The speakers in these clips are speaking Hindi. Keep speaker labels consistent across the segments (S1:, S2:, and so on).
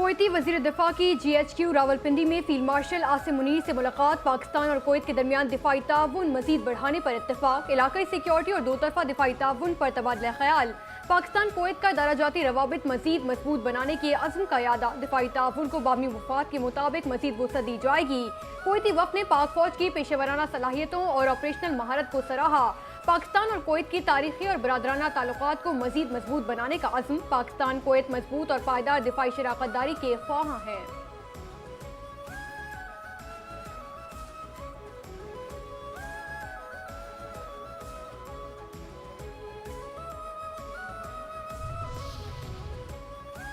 S1: कुवैती वज़ीर दिफा की GHQ रावलपिंडी में फील्ड मार्शल आसिम मुनीर से मुलाकात। पाकिस्तान और कुवैत के दरमियान दिफाई ताउन मजीद बढ़ाने पर इत्तेफाक। इलाकाई सिक्योरिटी और दो तरफा दिफाई ताउन पर तबादला ख्याल। पाकिस्तान कुवैत का दराजाती रवाबित मजीद मजबूत बनाने के अज़्म का यादा। दिफाई ताउन को बाहमी मुफाद के मुताबिक मजीद वसअत दी जाएगी। कुवैती वफ़द ने पाक फौज की पेशेवराना सलाहियतों और ऑपरेशनल महारत को सराहा। पाकिस्तान और कुवैत की तारीखी और बरादराना ताल्लुकात को मजीद मजबूत बनाने का अज़्म। पाकिस्तान कुवैत मजबूत और पायदार दिफाई शराकत दारी के ख्वाहां हैं।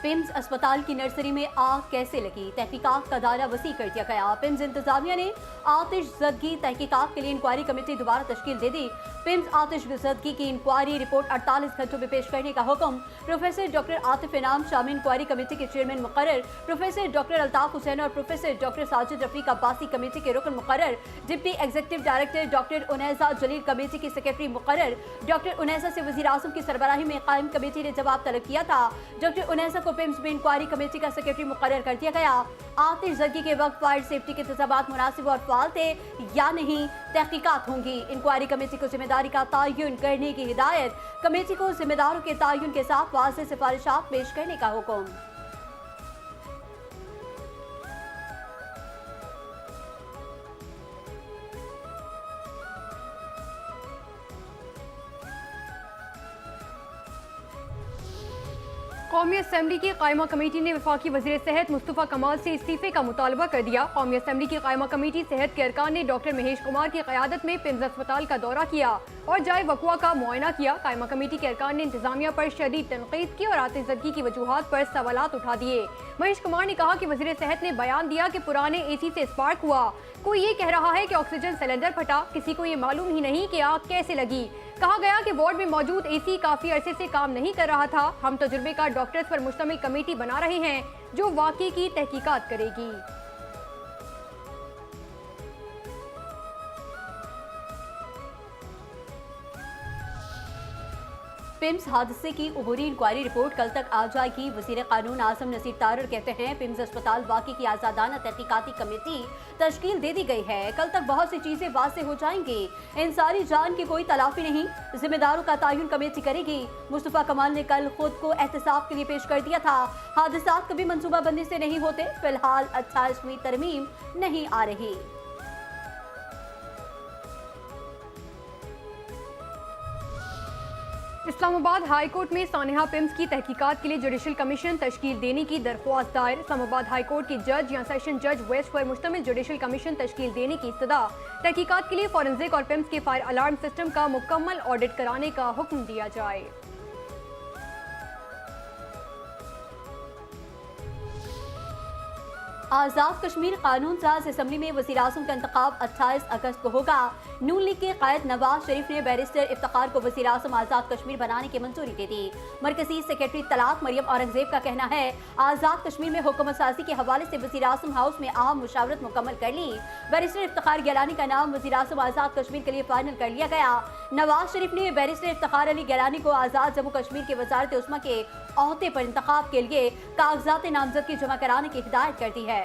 S2: पिम्स अस्पताल की नर्सरी में आग कैसे लगी, तहकीकात का दायरा वसी कर दिया गया। पिम्स इंतजामिया ने आतिशज़दगी तहकीकात के लिए इंक्वायरी कमेटी दोबारा तश्कील दे दी। पिम्स आतिशज़दगी की इंक्वायरी रिपोर्ट 48 घंटों में पेश करने का हुक्म। प्रोफेसर डॉक्टर आतिफ इनाम शामी इंक्वायरी कमेटी के चेयरमैन मुकर्रर। प्रोफेसर डॉक्टर अल्ताफ हुसैन और professor doctor Sajid Rafiq Abbasi committee के रुकन मुकर्रर। डिप्टी एग्जीक्यूटिव डायरेक्टर डॉक्टर उनैसा जलील कमेटी की सेक्रेटरी मुकर्रर। डॉक्टर उनैसा से वज़ीर आज़म की सरबराही में कायम कमेटी ने जवाब तलब किया था। डॉक्टर उनैसा को पिम्स में इंक्वायरी कमेटी का सेक्रेटरी मुकर्रर कर दिया गया। आतिशज़दगी के वक्त फायर सेफ्टी के इंतजामात मुनासिब और फाल थे या नहीं, तहकीकात होंगी। इंक्वायरी कमेटी को जिम्मेदारी का तयन करने की हिदायत। कमेटी को जिम्मेदारों के तयन के साथ वाज़ेह सिफारिशात पेश करने का हुक्म।
S1: कौमी असम्बली की कायमा कमेटी ने वफाकी वज़ीर सेहत मुस्तफ़ा कमाल से इस्तीफे का मुतालबा कर दिया। कौमी असम्बली की कायमा कमेटी सेहत के अरकान ने डॉक्टर महेश कुमार की क़यादत में पिम्स अस्पताल का दौरा किया और जाए वक़वा का मुआयना किया। कायमा कमेटी के अरकान ने इंतजामिया पर शदीद तनकीद की और आतिशज़दगी की वजूहात पर सवालात उठा दिए। महेश कुमार ने कहा कि वज़ीर सेहत ने बयान दिया कि पुराने AC से स्पार्क हुआ। कोई ये कह रहा है कि ऑक्सीजन सिलेंडर फटा, किसी को ये मालूम ही नहीं कि आग कैसे लगी। कहा गया कि वार्ड में मौजूद AC काफी अरसे से काम नहीं कर रहा था। हम तजुर्बेकार डॉक्टर्स पर मुश्तमिल कमेटी बना रहे हैं जो वाकई की तहकीकात करेगी।
S2: पिम्स हादसे की उबूरी इंक्वायरी रिपोर्ट कल तक आ जाएगी। वज़ीर कानून आज़म नसीर तारर कहते हैं पिम्स अस्पताल वाकई की आज़ादाना तहकीकाती कमेटी तश्कील दे दी गई है। कल तक बहुत सी चीज़ें वाज़ेह हो जाएंगी। इंसानी जान की कोई तलाफी नहीं, जिम्मेदारों का तयन कमेटी करेगी। मुस्तफ़ा कमाल ने कल खुद को एहतसाब के लिए पेश कर दिया था। हादसात कभी मनसूबाबंदी से नहीं होते। फिलहाल 28वीं तरमीम नहीं आ रही।
S1: इस्लामाबाद हाई कोर्ट में सानिहा पिम्स की तहकीकात के लिए जुडिशल कमीशन तश्कील देने की दरख्वास्त दायर। इस्लामाबाद हाई कोर्ट की जज या सेशन जज वेस्ट पर मुश्तमिल जुडिशल कमीशन तश्कील देने की इस्तदा। तहकीकात के लिए फॉरेंसिक और पिम्स के फायर अलार्म सिस्टम का मुकम्मल ऑडिट कराने का हुक्म दिया जाए।
S2: आज़ाद कश्मीर कानून साज असम्बली में वज़ीर आज़म का इंतखाब 28 अगस्त को होगा। नून लीग के कायद नवाज शरीफ ने बैरिस्टर इफ्तिखार को वज़ीर आज़म आज़ाद कश्मीर बनाने की मंजूरी दे दी। मरकजी सेक्रेटरी तलाक मरियम औरंगजेब का कहना है आज़ाद कश्मीर में हुकूमत साजी के हवाले से वज़ीर आज़म हाउस में अहम मुशावरत मुकम्मल कर ली। बैरिस्टर इफ्तिखार गिलानी का नाम वज़ीर आज़म आज़ाद कश्मीर के लिए फाइनल कर लिया गया। नवाज शरीफ ने बैरिस्टर इफ्तिखार अली गिलानी को आज़ाद जम्मू कश्मीर के वज़ारत उस्मा के अहदे पर इंतखाब के लिए कागजात नामजदगी जमा कराने की हिदायत कर दी है।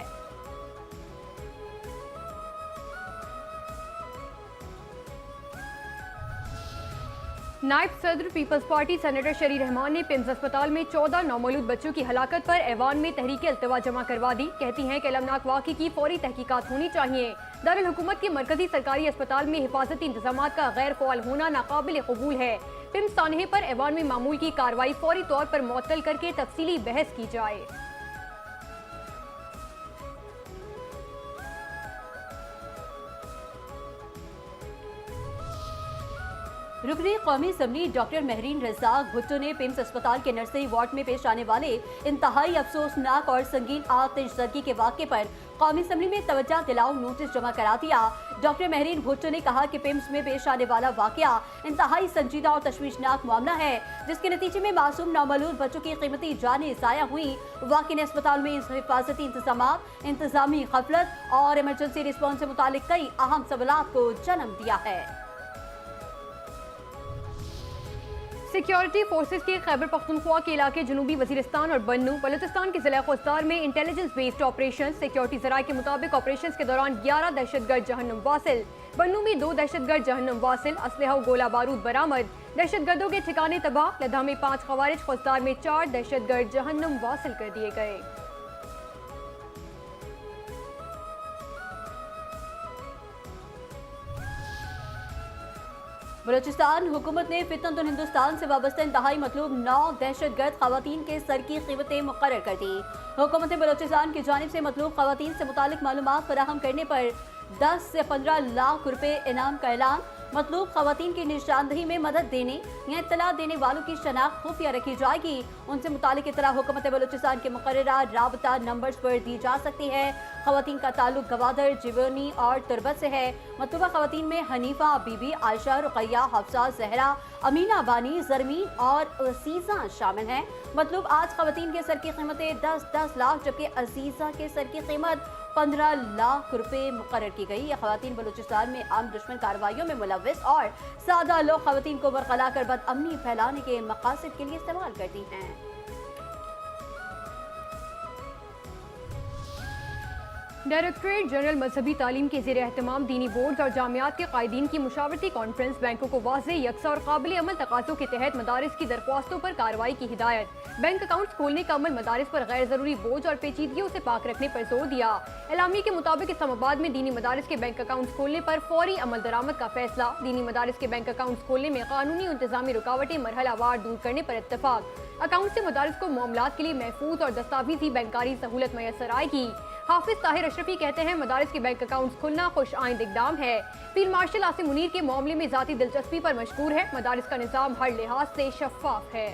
S1: नायब सदर पीपल्स पार्टी सेनेटर शरी रहमान ने पिम्स अस्पताल में 14 नौमौलूद बच्चों की हलाकत पर ऐवान में तहरीक अल्तवा जमा करवा दी। कहती हैं कि अलमनाक वाक़े की फौरी तहकीकात होनी चाहिए। दारुल हुकूमत के मरकजी सरकारी अस्पताल में हिफाजती इंतजामात का गैर फ़ाल होना नाकाबिल कबूल है। पिम्स सानहे पर ऐवान में मामूल की कार्रवाई फौरी तौर पर मुअत्तल करके तफसीली बहस की जाए।
S2: रुकने कौमी असम्बली डॉक्टर महरीन रज़ाक भुट्टो ने पिम्स अस्पताल के नर्सरी वार्ड में पेश आने वाले इंतहाई अफसोसनाक और संगीन आतिशज़दगी के वाक़े पर कौमी असम्बली में तवज्जो दिलाओ नोटिस जमा करा दिया। डॉक्टर महरीन भुट्टो ने कहा कि पिम्स में पेश आने वाला वाक़या इंतहाई संजीदा और तशवीशनाक मामला है, जिसके नतीजे में मासूम नौमौलूद बच्चों की कीमती जानें ज़ाया हुई। वाक़े ने अस्पताल में हिफाजती इंतजामात, इंतजामी गफलत और इमरजेंसी रिस्पॉन्स से मुतालिक कई अहम सवालात को जन्म दिया है।
S1: सिक्योरिटी फोर्सेस के खैबर पख्तूनख्वा के इलाके जनूबी वजीरिस्तान और बन्नू बलूचिस्तान के जिला खुस्तार में इंटेलिजेंस बेस्ड ऑपरेशन। सिक्योरिटी जराये के मुताबिक ऑपरेशन के दौरान 11 दहशतगर्द जहन्नुम वासिल, बन्नू में 2 दहशतगर्द जहन्नुम वासिल, असलहा और गोला बारूद बरामद। दहशतगर्दों के ठिकाने तबाह, लद्दा में 5 खवारिज, खुस्तार में 4 दहशतगर्द जहन्नुम वासिल कर दिए गए।
S2: बलूचिस्तान हुकूमत ने फितनतुल हिंदुस्तान से वाबस्ता इंतहाई मतलूब 9 दहशतगर्द खवातीन के सर की कीमतें मुकर्रर कर दी। हुकूमत बलूचिस्तान की जानिब से मतलूब खवातीन से मुतालिक मालूमात फराहम करने पर 10 से 15 लाख रुपए इनाम का ऐलान। मतलूब खवातीन की निशानदही में मदद देने या इत्तला देने वालों की शनाख्त खुफिया रखी जाएगी। उनसे मुतालिक इत्तला हुकूमत बलूचिस्तान के मुकर्ररा राबता नंबर्स पर दी जा सकती है। खवातीन का ताल्लुक गवादर, जिवनी और तुरबत से है। मतलूबा खवातीन में हनीफा, बीबी, आयशा, रुकैया, हफ्सा, जहरा, अमीना बानी, जरमीन और असीजा शामिल हैं। मतलब आज खवातीन के सर की कीमतें 10-10 लाख जबकि अजीजा के सर की कीमत 15 लाख रुपए मुकर्रर की गई। ये खवातीन बलूचिस्तान में आम दुश्मन कार्रवाइयों में मुलव्विस और सादा लोग खवातीन को बरकला कर बदअमनी फैलाने के मकासद के लिए इस्तेमाल करती हैं।
S1: डायरेक्टरेट जनरल मजहबी तालीम के ज़ेर एहतमाम दीनी बोर्ड और जामियात के कायदीन की मुशावरती कॉन्फ्रेंस बैंकों को वाज़ेह, यकसा और काबिल अमल तकाज़ों के तहत मदारिस की दरख्वास्तों पर कार्रवाई की हिदायत। बैंक अकाउंट्स खोलने का अमल मदारिस पर गैर ज़रूरी बोझ और पेचीदगियों से पाक रखने पर जोर दिया। एलामी के मुताबिक इस्लामाबाद में दीनी मदारिस के बैंक अकाउंट्स खोलने पर फौरी अमल दरामद का फैसला। दीनी मदारिस के बैंक अकाउंट्स खोलने में कानूनी और इंतजामी रुकावटें मरहलावार दूर करने पर इत्तफाक। अकाउंट से मदारिस को मामलात के लिए महफूज और दस्तावेजी बैंकारी सहूलत मैसर आएगी। हाफिज ताहिर अशरफी कहते हैं मदारिस के बैंक अकाउंट्स खुलना खुश आइंद इकदाम है। फील्ड मार्शल आसिम मुनीर के मामले में जाती दिलचस्पी पर मशकूर है। मदारिस का निज़ाम हर लिहाज से शफाफ है।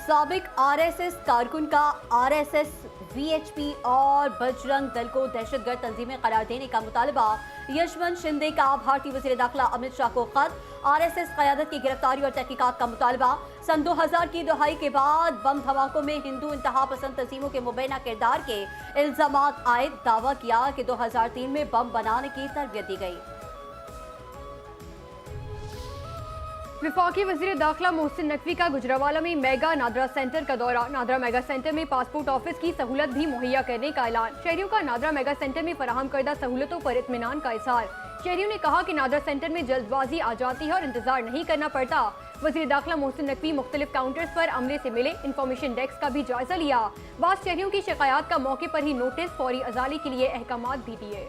S2: साबिक आरएसएस कारकुन का आरएसएस, वीएचपी और बजरंग दल को दहशतगर्द तंजीमें करार देने का मुतालबा। यशवंत शिंदे का भारतीय वज़ीर दाखिला अमित शाह को खत। आरएसएस क़यादत की गिरफ्तारी और तहकीकात का मुतालबा। सन 2000 की दहाई के बाद बम धमाकों में हिंदू इंतहा पसंद तंजीमों के मुबैना किरदार के इल्जामात आए। दावा किया कि 2003 में बम बनाने की तरबियत दी गई।
S1: वफाकी वज़ीर दाखिला मोहसिन नकवी का गुजरावाला में मेगा नादरा सेंटर का दौरा। नादरा मेगा सेंटर में पासपोर्ट ऑफिस की सहूलत भी मुहैया करने का ऐलान। शहरियों का नादरा मेगा सेंटर में फराहम करदा सहूलतों पर इत्मीनान का इज़हार। शहरियों ने कहा कि नादरा सेंटर में जल्दबाजी आ जाती है और इंतजार नहीं करना पड़ता। वज़ीर दाखिला मोहसिन नकवी मुख्तलिफ काउंटर्स पर अमले से मिले, इंफॉर्मेशन डेस्क का भी जायजा लिया। बाद शहरियों की शिकायत का मौके पर ही नोटिस, फौरी अजाली के लिए अहकामात भी दिए।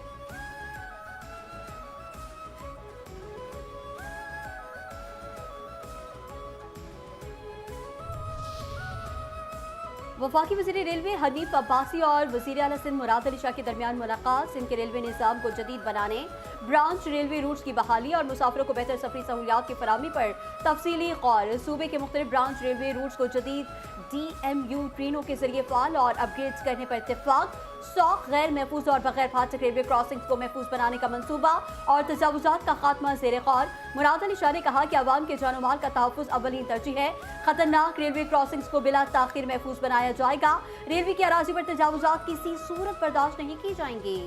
S2: वफाकी वज़ीर रेलवे हनीफ अब्बासी और वज़ीर आला सिंध मुराद अली शाह के दरमियान मुलाकात। सिंध के रेलवे निज़ाम को जदीद बनाने, ब्रांच रेलवे रूट्स की बहाली और मुसाफिरों को बेहतर सफरी सहूलियात की फराहमी पर तफसीली गौर। सूबे के मुख्तलिफ ब्रांच रेलवे रूट्स को जदीद DMU ट्रेनों के जरिए फाल और अपग्रेड करने पर इत्तेफाक। 100 गैर महफूज और बगैर फाटक रेलवे क्रॉसिंग्स को महफूज बनाने का मंसूबा और तजावुजात का खात्मा ज़ेर गौर। मुराद अली शाह ने कहा कि अवाम के जानो माल का तहफ़्फ़ुज़ अव्वलीन तरजीह है। खतरनाक रेलवे क्रॉसिंग्स को बिला ताख़ीर महफूज बनाया जाएगा। रेलवे की अराज़ी पर तजावुजात किसी सूरत बर्दाश्त नहीं की जाएंगी।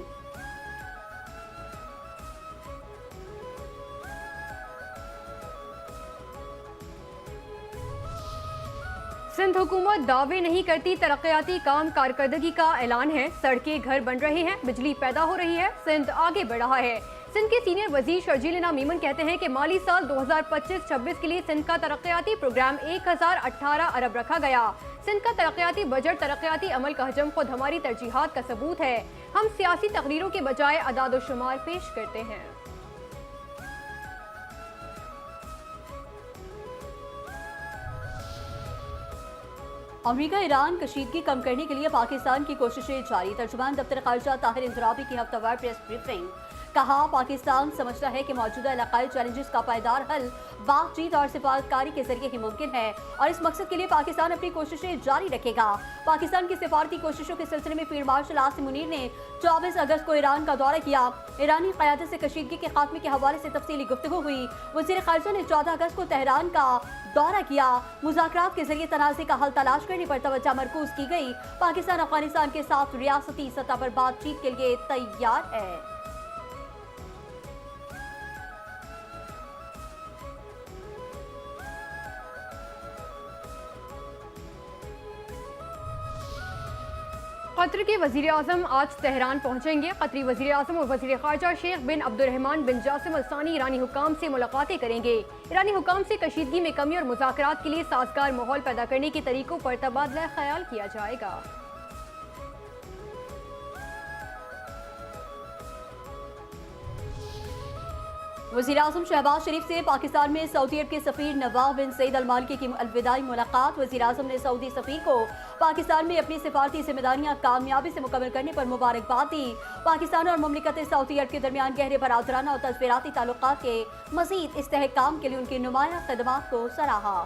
S1: सिंध हुकूमत दावे नहीं करती, तरक्याती काम कारकर्दगी का ऐलान है। सड़कें, घर बन रहे हैं, बिजली पैदा हो रही है, सिंध आगे बढ़ रहा है। सिंध के सीनियर वजीर शर्जील इनाम मीमन कहते हैं कि माली साल 2025-26 के लिए सिंध का तरक्याती प्रोग्राम 1018 अरब रखा गया। सिंध का तरक्याती बजट तरक्याती अमल का हजम खुद हमारी तरजीहात का सबूत है। हम सियासी तकरीरों के बजाय अदाद व शुमार पेश करते हैं।
S2: अमरीका ईरान कशीदगी कम करने के लिए पाकिस्तान की कोशिशें जारी। तर्जुमान दफ्तर खारजा ताहिर इंदराबी की हफ्तावार प्रेस ब्रीफिंग। कहा पाकिस्तान समझता है कि मौजूदा इलाकाई चैलेंजेस का पायदार हल बातचीत और सिफारतकारी के जरिए ही मुमकिन है और इस मकसद के लिए पाकिस्तान अपनी कोशिशें जारी रखेगा। पाकिस्तान की सिफारती कोशिशों के सिलसिले में फील्ड मार्शल आसिम मुनीर ने 24 अगस्त को ईरान का दौरा किया। ईरानी क़यादत से कशीदगी के खात्मे के हवाले से तफसीली गुफ्तगू हुई। वज़ीर ख़ारिजा ने 14 अगस्त को तेहरान का दौरा किया। मुज़ाकरात के जरिए तनाज़े का हल तलाश करने पर तवज्जो मरकूज की गई। पाकिस्तान अफगानिस्तान के साथ रियासती सतह पर बातचीत के लिए तैयार है।
S1: कतर के वज़ीर आज़म आज तेहरान पहुंचेंगे। कतरी वज़ीर आज़म और वज़ीर ख़ारिजा शेख बिन अब्दुर्रहमान बिन जासिम अल सानी ईरानी हुकाम से मुलाकातें करेंगे। ईरानी हुकाम से कशीदगी में कमी और मुज़ाकरात के लिए साजगार माहौल पैदा करने के तरीकों पर तबादला ख्याल किया जाएगा।
S2: वज़ीर आज़म शहबाज शरीफ से पाकिस्तान में सऊदी अरब के सफ़ीर नवाफ बिन सईद अल मालिकी की अलविदाई मुलाकात। वज़ीर आज़म ने सऊदी सफ़ीर को पाकिस्तान में अपनी सिफारती जिम्मेदारियां कामयाबी से मुकम्मल करने पर मुबारकबाद दी। पाकिस्तान और मुमलिकत सऊदी अरब के दरमियान गहरे बरादराना और तस्वीराती ताल्लुकात के मज़ीद इस्तेहकाम के लिए उनकी नुमाया खदमात को सराहा।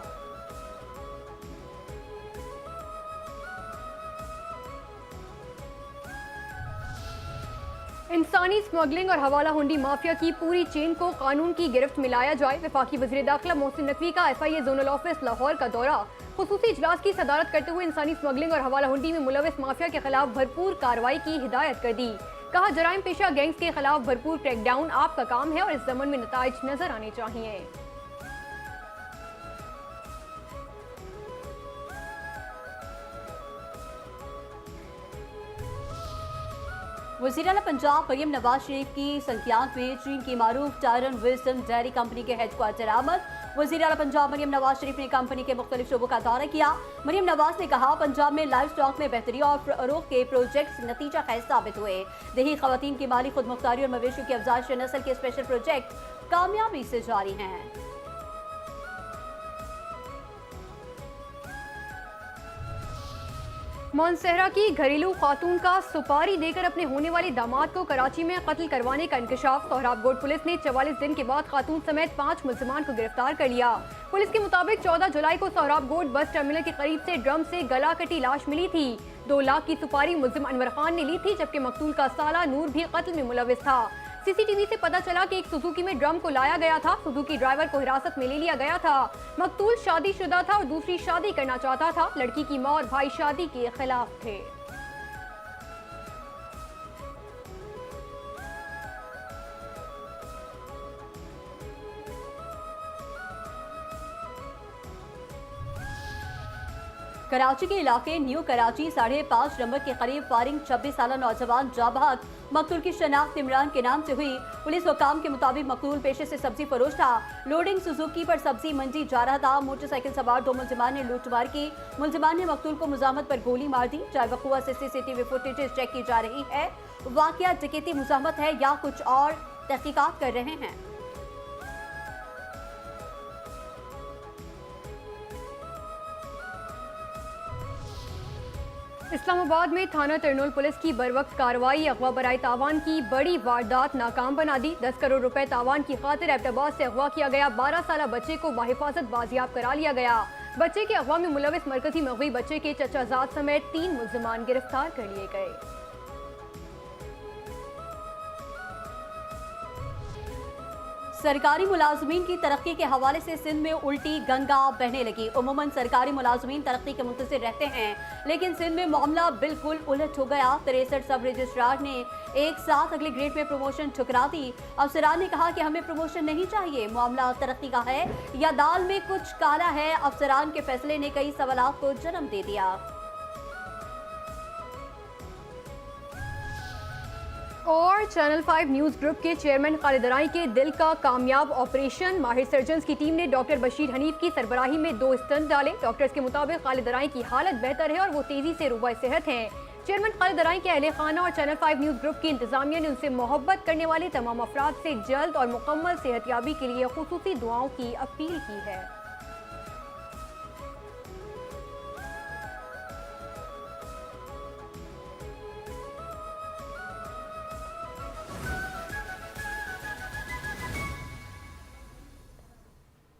S1: इंसानी स्मगलिंग और हवाला हुंडी माफिया की पूरी चेन को कानून की गिरफ्त में लाया जाए। वफाकी वज़ीर दाखिला मोहसिन नकवी का FIA जोनल ऑफिस लाहौर का दौरा। खुसूसी इजलास की सदारत करते हुए इंसानी स्मगलिंग और हवाला हुंडी में मुलविस माफिया के खिलाफ भरपूर कार्रवाई की हिदायत कर दी। कहा जराइम पेशा गैंग्स के खिलाफ भरपूर क्रैकडाउन आपका काम है और इस ज़मन में नताइज नजर आने चाहिए।
S2: वज़ीर आला पंजाब मरियम नवाज शरीफ की संज्ञान में चीन की मारूफ टायरन विल्सन डेयरी कंपनी के हेडक्वार्टर आमद। वज़ीर आला पंजाब मरियम नवाज शरीफ ने कंपनी के मुख्तलिफ शोबों का दौरा किया। मरियम नवाज ने कहा पंजाब में लाइव स्टॉक में बेहतरी और फरोख्त के प्रोजेक्ट्स नतीजा खैज साबित हुए। देही खवातीन की माली खुद मुख्तारी और मवेशियों की अफजाइश नस्ल के स्पेशल प्रोजेक्ट कामयाबी से जारी हैं।
S1: मोनसेहरा की घरेलू खातून का सुपारी देकर अपने होने वाले दामाद को कराची में कत्ल करवाने का इंकशाफ। सोहराबगोट पुलिस ने 44 दिन के बाद खातून समेत 5 मुल्जिमान को गिरफ्तार कर लिया। पुलिस के मुताबिक 14 जुलाई को सोहराबगोट बस टर्मिनल के करीब से ड्रम से गला कटी लाश मिली थी। 2 लाख की सुपारी मुल्जिम अनवर खान ने ली थी, जबकि मकतूल का साला नूर भी कत्ल में मुलविस था। CCTV से पता चला कि एक सुजुकी में ड्रम को लाया गया था। सुजुकी ड्राइवर को हिरासत में ले लिया गया था। मकतूल शादीशुदा था और दूसरी शादी करना चाहता था। लड़की की मां और भाई शादी के खिलाफ थे।
S2: कराची के इलाके न्यू कराची 5.5 नंबर के करीब फारिंग 26 साल नौजवान जाबाज मकतूल की शनाख्त इमरान के नाम से हुई। पुलिस हुकाम के मुताबिक मकतूल पेशे से सब्जी फरोश था। लोडिंग सुजुकी पर सब्जी मंडी जा रहा था। मोटरसाइकिल सवार 2 मुल्जिमान ने लूटमार की। मुल्जिमान ने मकतूल को मुजाहमत पर गोली मार दी। चाहे वक़ुआ से CCTV फुटेज चेक की जा रही है। वाकया डकैती मुजाहमत है या कुछ और, तहकीकात कर रहे हैं।
S1: इस्लामाबाद में थाना तरनोल पुलिस की बरवक्त कार्रवाई अगवा बराए तावान की बड़ी वारदात नाकाम बना दी। 10 करोड़ रुपए तावान की खातिर एबटाबाद से अगवा किया गया 12 साल बच्चे को बाहिफाजत बाजियाब करा लिया गया। बच्चे के अगवा में मुलविस मरकजी मगवी बच्चे के चचाजाद समेत 3 मुल्जिमान गिरफ्तार कर लिए गए।
S2: सरकारी मुलाजमीन की तरक्की के हवाले से सिंध में उल्टी गंगा बहने लगी। उमूमन सरकारी मुलाजमीन तरक्की के मुंतज़िर रहते हैं, लेकिन सिंध में मामला बिल्कुल उलट हो गया। 63 सब रजिस्ट्रार ने एक साथ अगले ग्रेड में प्रमोशन ठुकरा दी। अफसरान ने कहा कि हमें प्रमोशन नहीं चाहिए, मामला तरक्की का है या दाल में कुछ काला है। अफसरान के फैसले ने कई सवालात को जन्म दे दिया।
S1: और चैनल 5 न्यूज़ ग्रुप के चेयरमैन खालिद राई के दिल का कामयाब ऑपरेशन। माहिर सर्जन्स की टीम ने डॉक्टर बशीर हनीफ की सरबराही में 2 स्टंट डाले। डॉक्टर्स के मुताबिक खालिद राई की हालत बेहतर है और वो तेजी से रुबा सेहत हैं। चेयरमैन खालिद राई के अहले खाना और चैनल 5 न्यूज़ ग्रुप की इंतजामिया ने उनसे मोहब्बत करने वाले तमाम अफराद से जल्द और मुकम्मल सेहतयाबी के लिए खुसूसी दुआओं की अपील की है।